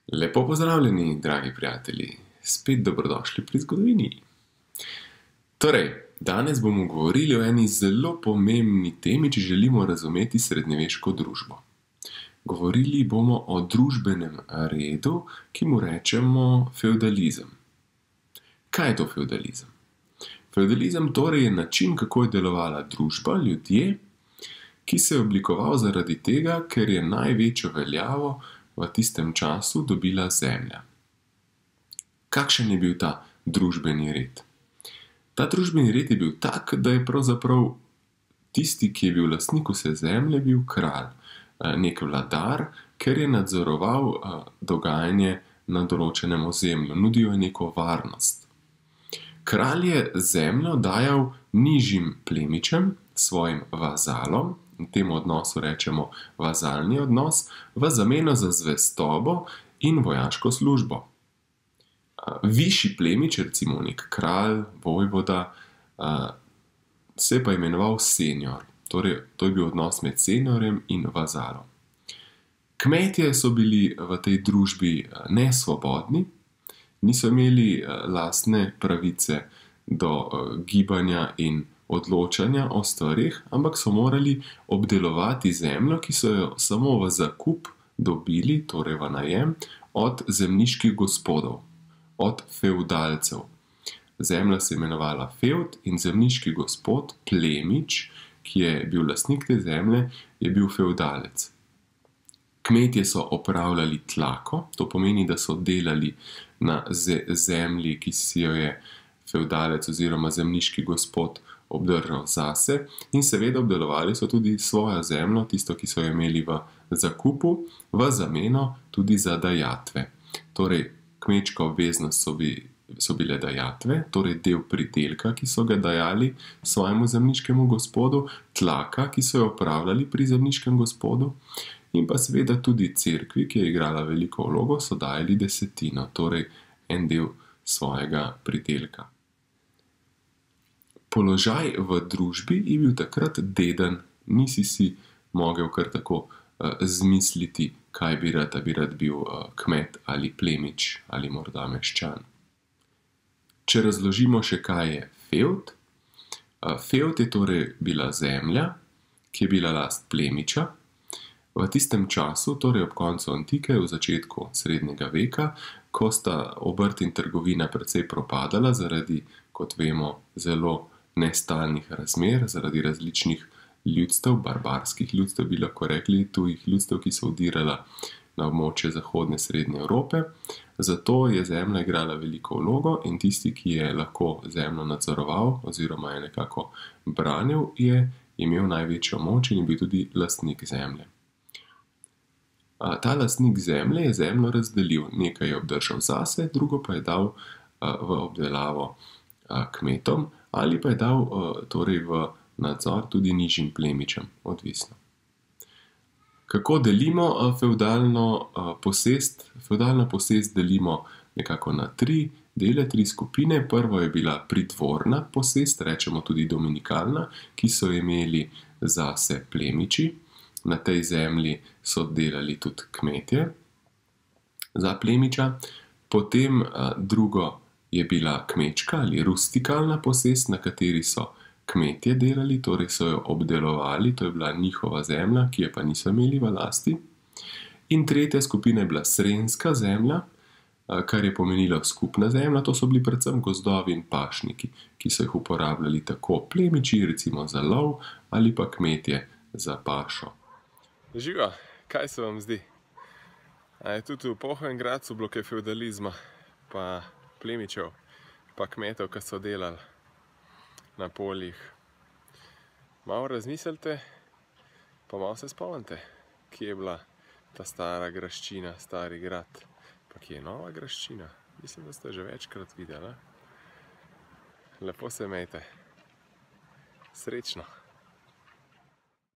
Lepo pozdravljeni, dragi prijatelji, spet dobrodošli pri zgodovini. Torej, danes bomo govorili o eni zelo pomembni temi, če želimo razumeti srednjeveško družbo. Govorili bomo o družbenem redu, ki mu rečemo fevdalizem. Kaj je to fevdalizem? Fevdalizem torej je način, kako je delovala družba, ljudje, ki se je oblikoval zaradi tega, ker je največjo veljavo v tistem času dobila zemlja. Kakšen je bil ta družbeni red? Ta družbeni red je bil tak, da je pravzaprav tisti, ki je bil lastnik vse zemlje, bil kralj, nek vladar, ker je nadzoroval dogajanje na določenem ozemlju, nudil je neko varnost. Kralj je zemljo dajal nižjim plemičem, svojim vazalom, v tem odnosu rečemo vazalni odnos, v zameno za zvestobo in vojaško službo. Višji plemič, recimo nek kralj, vojvoda, se je pa imenoval senior. Torej, to je bil odnos med seniorjem in vazalom. Kmetje so bili v tej družbi nesvobodni, niso imeli lastne pravice do gibanja in odločanja o stvareh, ampak so morali obdelovati zemljo, ki so jo samo v zakup dobili, torej v najem, od zemljiških gospodov, od fevdalcev. Zemlja se je imenovala fevd in zemljiški gospod, plemič, ki je bil lastnik te zemlje, je bil fevdalec. Kmetje so opravljali tlako, to pomeni, da so delali na zemlji, ki si jo je fevdalec oziroma zemljiški gospod obdržal zase, in seveda obdelovali so tudi svojo zemljo, tisto, ki so jo imeli v zakupu, v zameno tudi za dajatve. Torej, kmečka obveznost so bile dajatve, torej del pridelka, ki so ga dajali svojemu zemljiškemu gospodu, tlaka, ki so jo opravljali pri zemljiškem gospodu, in pa seveda tudi cerkvi, ki je igrala veliko vlogo, so dajali desetino, torej en del svojega pridelka. Položaj v družbi je bil takrat deden, nisi si mogel kar tako zmisliti, kaj bi rad, da bi rad bil kmet ali plemič ali morda meščan. Če razložimo še, kaj je fevd. Fevd je torej bila zemlja, ki je bila last plemiča. V tistem času, torej ob koncu antike, v začetku srednjega veka, ko sta obrt in trgovina precej propadala zaradi, kot vemo, zelo nestalnih razmer, zaradi različnih ljudstev, barbarskih ljudstev bi lahko rekli, tujih ljudstev, ki so vdirala na območje zahodne srednje Evrope. Zato je zemlja igrala veliko vlogo in tisti, ki je lahko zemljo nadzoroval oziroma je nekako branil, je imel največjo moč in je bil tudi lastnik zemlje. Ta lastnik zemlje je zemljo razdelil, nekaj je obdržal zase, drugo pa je dal v obdelavo kmetom ali pa je dal torej v nadzor tudi nižjim plemičem, odvisno. Kako delimo fevdalno posest? Fevdalno posest delimo nekako na tri dele, tri skupine. Prvo je bila pridvorna posest, rečemo tudi dominikalna, ki so imeli zase plemiči. Na tej zemlji so delali tudi kmetje za plemiča. Potem drugo je bila kmečka ali rustikalna posest, na kateri so kmetje delali, torej so jo obdelovali, to je bila njihova zemlja, ki je pa niso imeli v lasti. In tretja skupina je bila srenjska zemlja, kar je pomenilo skupna zemlja, to so bili predvsem gozdovi in pašniki, ki so jih uporabljali tako plemiči, recimo za lov, ali pa kmetje za pašo. Živa, kaj se vam zdi? A je tudi v Pohorjem Gradcu bilo kaj fevdalizma, pa plemičev, pa kmetov, ki so delali na poljih? Malo razmislite, pa malo se spomnite, kje je bila ta stara graščina, stari grad, pa kje je nova graščina. Mislim, da ste že večkrat videli. Lepo se imejte. Srečno!